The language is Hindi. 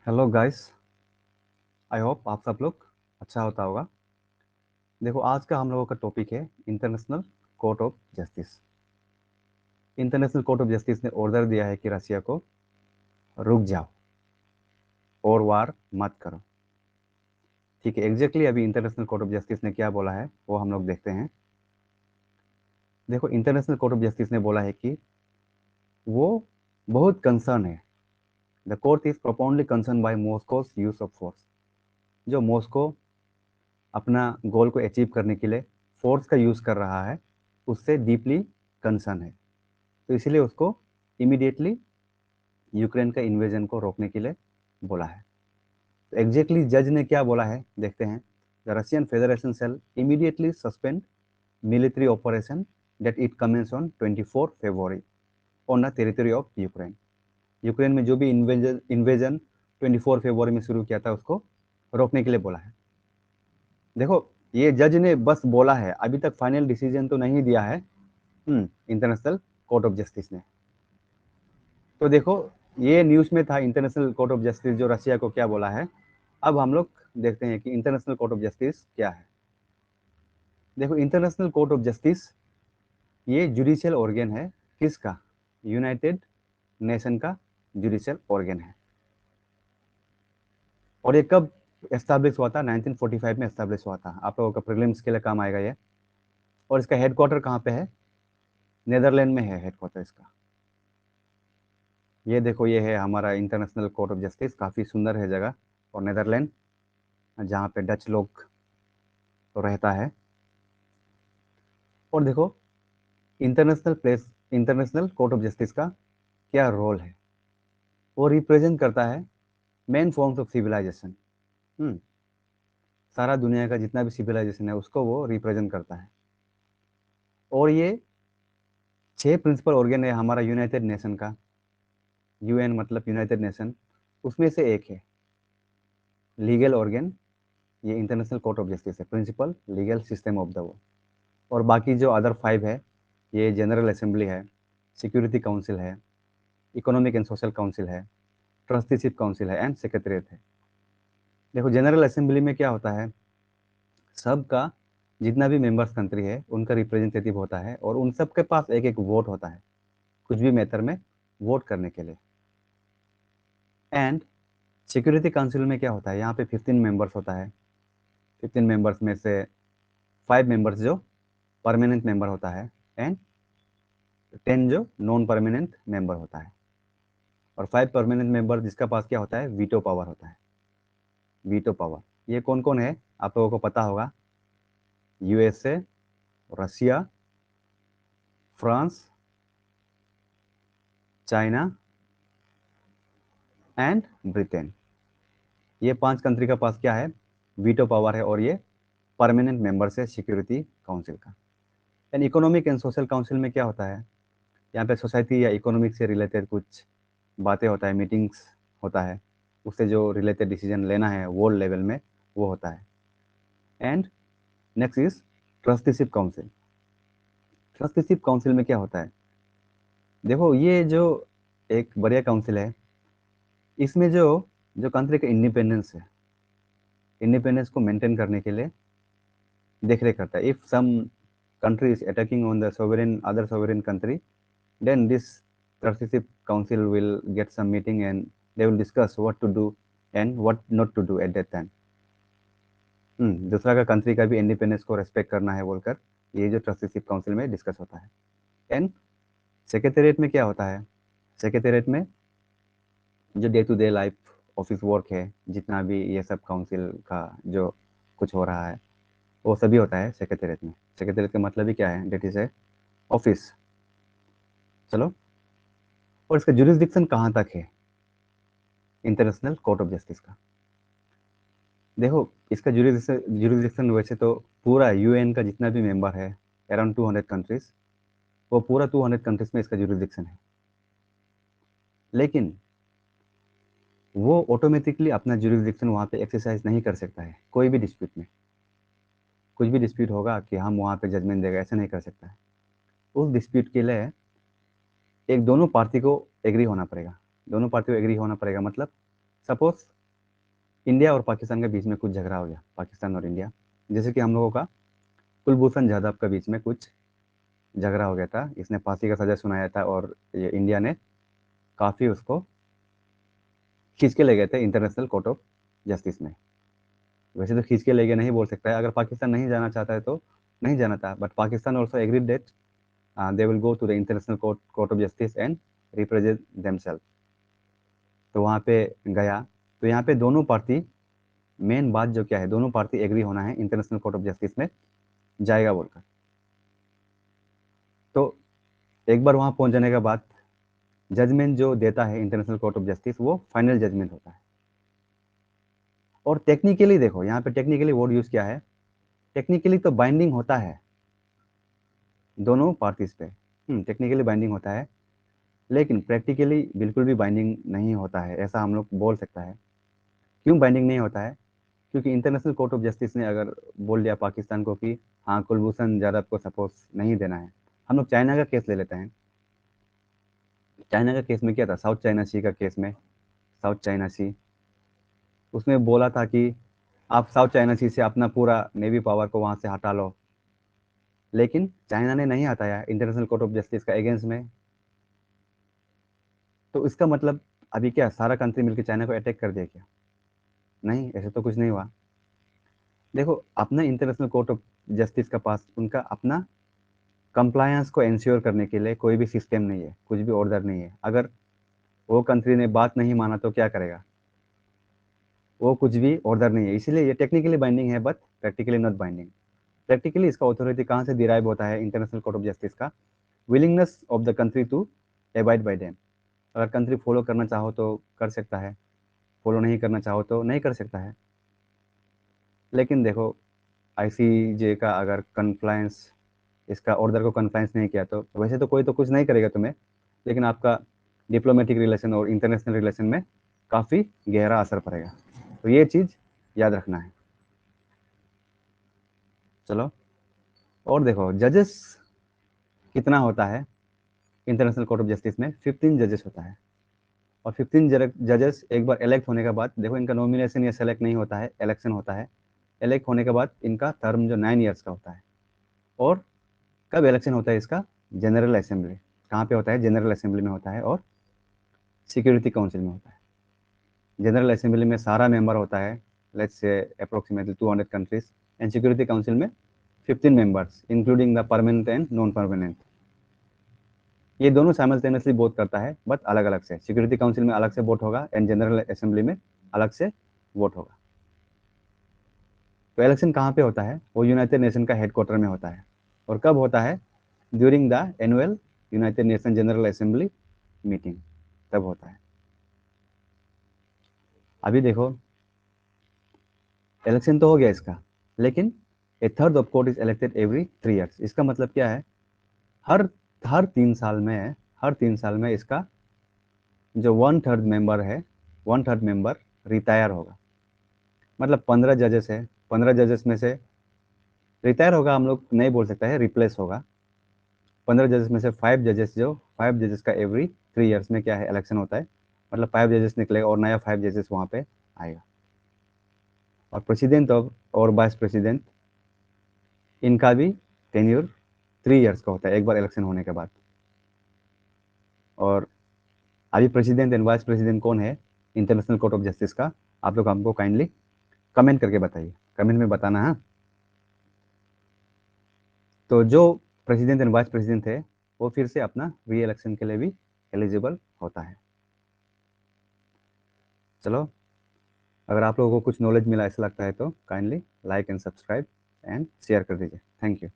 Hello guys. आई होप आप सब लोग अच्छा होता होगा। देखो, आज का हम लोगों का टॉपिक है International Court of justice. International Court of justice ने ऑर्डर दिया है कि रशिया को रुक जाओ और वार मत करो। ठीक है, एग्जैक्टली अभी इंटरनेशनल कोर्ट ऑफ जस्टिस ने क्या बोला है वो हम लोग देखते हैं। देखो, इंटरनेशनल कोर्ट ऑफ जस्टिस ने बोला है कि वो बहुत कंसर्न है। The court is profoundly concern by Moscow's use of force. जो मॉस्को अपना गोल को अचीव करने के लिए फोर्स का यूज़ कर रहा है, उससे डीपली कंसर्न है। तो इसलिए उसको इमीडिएटली यूक्रेन का इन्वेजन को रोकने के लिए बोला है। तो एग्जैक्टली जज ने क्या बोला है देखते हैं। The Russian Federation shall immediately suspend military operation that it commence on 24 February on the territory of Ukraine. Ukraine में जो भी इन्वेजन 24 फरवरी में शुरू किया था उसको रोकने के लिए बोला है। देखो, ये जज ने बस बोला है, अभी तक फाइनल डिसीजन तो नहीं दिया है इंटरनेशनल कोर्ट ऑफ जस्टिस ने। तो देखो, ये न्यूज़ में था इंटरनेशनल कोर्ट ऑफ जस्टिस जो रशिया को क्या बोला है। अब हम लोग देखते हैं कि इंटरनेशनल कोर्ट ऑफ जस्टिस क्या है। देखो, इंटरनेशनल कोर्ट ऑफ जस्टिस ये जुडिशियल ऑर्गन है। किसका? यूनाइटेड नेशन का जुडिशियल ऑर्गन है। और ये कब एस्टैब्लिश हुआ था? 1945 में एस्टैब्लिश हुआ था। आप लोगों का प्रीलिम्स के लिए काम आएगा ये। और इसका हेडक्वार्टर कहाँ पे है? नेदरलैंड में है हेडक्वार्टर इसका। ये देखो, ये है हमारा इंटरनेशनल कोर्ट ऑफ जस्टिस। काफ़ी सुंदर है जगह। और नेदरलैंड, जहाँ पे डच लोग तो रहता है। और देखो, इंटरनेशनल कोर्ट ऑफ जस्टिस का क्या रोल है। वो रिप्रेजेंट करता है मेन फॉर्म्स ऑफ सिविलाइजेशन। सारा दुनिया का जितना भी सिविलाइजेशन है उसको वो रिप्रेजेंट करता है। और ये 6 प्रिंसिपल ऑर्गन है हमारा यूनाइटेड नेशन का। यूएन मतलब यूनाइटेड नेशन, उसमें से एक है लीगल ऑर्गन। ये इंटरनेशनल कोर्ट ऑफ जस्टिस है, principal legal system of the world. और बाकी जो अदर 5 है, ये जनरल असेंबली है, सिक्योरिटी काउंसिल है, इकोनॉमिक एंड सोशल काउंसिल है, ट्रस्टीशिप काउंसिल है एंड सेक्रेटरीट है। देखो, जनरल असेंबली में क्या होता है, सबका जितना भी मेंबर्स कंट्री है उनका रिप्रेजेंटेटिव होता है और उन सब के पास एक एक वोट होता है कुछ भी मैटर में वोट करने के लिए। एंड सिक्योरिटी काउंसिल में क्या होता है, यहाँ पे 15 मेंबर्स होता है। 15 मेंबर्स में से 5 मेंबर्स जो परमानेंट मेंबर होता है एंड 10 जो नॉन परमानेंट मेंबर होता है। और 5 परमानेंट मेंबर जिसका पास क्या होता है, वीटो पावर होता है। वीटो पावर ये कौन कौन है आप लोगों को पता होगा। USA, Russia, France, China and Britain. ये 5 कंट्री का पास क्या है, वीटो पावर है। और ये परमानेंट मेंबर्स है सिक्योरिटी काउंसिल का। And economic and Social council में क्या होता है, यहाँ पे सोसाइटी या इकोनॉमिक से रिलेटेड कुछ बातें होता है, मीटिंग्स होता है, उससे जो रिलेटेड डिसीजन लेना है वर्ल्ड लेवल में वो होता है। And next is trusteeship council. Trusteeship council में क्या होता है, देखो ये जो एक बढ़िया काउंसिल है, इसमें जो जो कंट्री का इंडिपेंडेंस है, इंडिपेंडेंस को मेंटेन करने के लिए देख रेख करता है। If some country is attacking on the other sovereign country, then this trusteeship council will get some meeting and they will discuss what to do and what not to do at that time. दूसरा का कंट्री का भी इंडिपेंडेंस को रेस्पेक्ट करना है बोलकर ये जो ट्रस्टीशिप काउंसिल में डिस्कस होता है। एंड सेक्रेटेरिएट में क्या होता है, सेक्रेटेरिएट में जो day to day life office work है, जितना भी ये सब काउंसिल का जो कुछ हो रहा है वो सभी होता है सेक्रेटेरिएट में। सेक्रेटेरिएट का मतलब ही क्या है, डेट इज ए ऑफिस। चलो, और इसका जुरिस्डिक्शन कहाँ तक है इंटरनेशनल कोर्ट ऑफ जस्टिस का। देखो, इसका जुरिस्डिक्शन वैसे तो पूरा यूएन का जितना भी मेंबर है, अराउंड 200 कंट्रीज, वो पूरा 200 कंट्रीज में इसका जुरिस्डिक्शन है। लेकिन वो ऑटोमेटिकली अपना जुरिस्डिक्शन वहाँ पे एक्सरसाइज नहीं कर सकता है। कोई भी डिस्प्यूट में कुछ भी डिस्प्यूट होगा कि हम वहाँ पे जजमेंट देगा, ऐसा नहीं कर सकता है। उस डिस्प्यूट के लिए एक दोनों पार्टी को एग्री होना पड़ेगा। दोनों पार्टी को एग्री होना पड़ेगा मतलब सपोज इंडिया और पाकिस्तान के बीच में कुछ झगड़ा हो गया, पाकिस्तान और इंडिया, जैसे कि हम लोगों का कुलभूषण जाधव के बीच में कुछ झगड़ा हो गया था, इसने फांसी का सजा सुनाया था और ये इंडिया ने काफ़ी उसको खींच के ले गए थे इंटरनेशनल कोर्ट ऑफ जस्टिस में। वैसे तो खींच के ले गए नहीं बोल सकता है, अगर पाकिस्तान नहीं जाना चाहता है तो नहीं जाना था, but Pakistan also agreed that they will go to the International Court of Justice and represent themselves. तो वहाँ पे गया, तो यहाँ पे दोनों पार्टी, मेन बात जो क्या है, दोनों पार्टी एग्री होना है इंटरनेशनल कोर्ट ऑफ जस्टिस में जाएगा बोलकर। तो एक बार वहाँ पहुँच जाने के बाद जजमेंट जो देता है इंटरनेशनल कोर्ट ऑफ जस्टिस वो फाइनल जजमेंट होता है। और टेक्निकली देखो, यहाँ पे टेक्निकली वर्ड यूज किया है, टेक्निकली तो बाइंडिंग होता है दोनों पार्टीज पे, टेक्निकली बाइंडिंग होता है, लेकिन प्रैक्टिकली बिल्कुल भी बाइंडिंग नहीं होता है, ऐसा हम लोग बोल सकता है। क्यों बाइंडिंग नहीं होता है? क्योंकि इंटरनेशनल कोर्ट ऑफ जस्टिस ने अगर बोल दिया पाकिस्तान को कि हाँ कुलभूषण जाधव को सपोर्ट नहीं देना है, हम लोग चाइना का केस ले लेते हैं। चाइना का केस में क्या था, साउथ चाइना सी का केस में, साउथ चाइना सी, उसमें बोला था कि आप साउथ चाइना सी से अपना पूरा नेवी पावर को वहां से हटा लो, लेकिन चाइना ने नहीं हटाया इंटरनेशनल कोर्ट ऑफ जस्टिस का अगेंस्ट में। तो इसका मतलब अभी क्या सारा कंट्री मिलकर चाइना को अटैक कर दिया क्या? नहीं, ऐसे तो कुछ नहीं हुआ। देखो, अपना इंटरनेशनल कोर्ट ऑफ जस्टिस का पास उनका अपना कंप्लायंस को इंश्योर करने के लिए कोई भी सिस्टम नहीं है, कुछ भी ऑर्डर नहीं है। अगर वो कंट्री ने बात नहीं माना तो क्या करेगा? वो कुछ भी ऑर्डर नहीं है, इसीलिए ये टेक्निकली बाइंडिंग है but practically not binding. Practically इसका अथॉरिटी कहाँ से डिराइव होता है इंटरनेशनल कोर्ट ऑफ जस्टिस का? Willingness of the country to abide by them. अगर कंट्री फॉलो करना चाहो तो कर सकता है, फॉलो नहीं करना चाहो तो नहीं कर सकता है। लेकिन देखो, आईसीजे का अगर कन्फ्लायंस, इसका ऑर्डर को कन्फ्लायंस नहीं किया तो वैसे तो कोई तो कुछ नहीं करेगा तुम्हें, लेकिन आपका डिप्लोमेटिक रिलेशन और इंटरनेशनल रिलेशन में काफ़ी गहरा असर पड़ेगा। तो ये चीज़ याद रखना है। चलो, और देखो जजेस कितना होता है इंटरनेशनल कोर्ट ऑफ जस्टिस में? 15 जजेस होता है। और 15 जजेस एक बार इलेक्ट होने के बाद, देखो इनका नॉमिनेशन या सेलेक्ट नहीं होता है, इलेक्शन होता है। इलेक्ट होने के बाद इनका टर्म जो 9 ईयर्स का होता है। और कब इलेक्शन होता है इसका? General assembly. कहाँ पे होता है? जनरल असेंबली में होता है और सिक्योरिटी काउंसिल में होता है। जनरल असेंबली में सारा मेंबर होता है, let's say approximately 200 countries, and security council में 15 members including the permanent and non permanent. ये दोनों साइमल्टेनियसली वोट करता है बट अलग अलग से। सिक्योरिटी काउंसिल में अलग से वोट होगा एंड जनरल असेंबली में अलग से वोट होगा। तो इलेक्शन कहाँ पे होता है? वो यूनाइटेड नेशन का हेडक्वार्टर में होता है। और कब होता है? During the annual United nation general assembly meeting, तब होता है। अभी देखो, इलेक्शन तो हो गया इसका, लेकिन a third of court is elected every 3 years. इसका मतलब क्या है? हर हर 3 साल में, हर 3 साल में इसका जो 1/3 मेंबर है, 1/3 मेंबर रिटायर होगा। मतलब 15 जजेस है, 15 जजेस में से रिटायर होगा हम लोग नहीं बोल सकता है, रिप्लेस होगा। 15 जजेस में से 5 जजेस, जो 5 जजेस का एवरी 3 ईयर्स में क्या है इलेक्शन होता है, मतलब 5 जजेस निकलेगा और नया 5 जजेस वहाँ पे आएगा। और प्रेसिडेंट और वाइस प्रेसिडेंट, इनका भी टेन्योर 3 ईयर्स का होता है एक बार इलेक्शन होने के बाद। और अभी प्रेसिडेंट एंड वाइस प्रेसिडेंट कौन है इंटरनेशनल कोर्ट ऑफ जस्टिस का? आप लोग हमको काइंडली कमेंट करके बताइए, कमेंट में बताना है। तो जो प्रेसिडेंट एंड वाइस प्रेसिडेंट है वो फिर से अपना री इलेक्शन के लिए भी एलिजिबल होता है। चलो, अगर आप लोगों को कुछ नॉलेज मिला ऐसा लगता है तो kindly like and subscribe and share कर दीजिए। Thank you.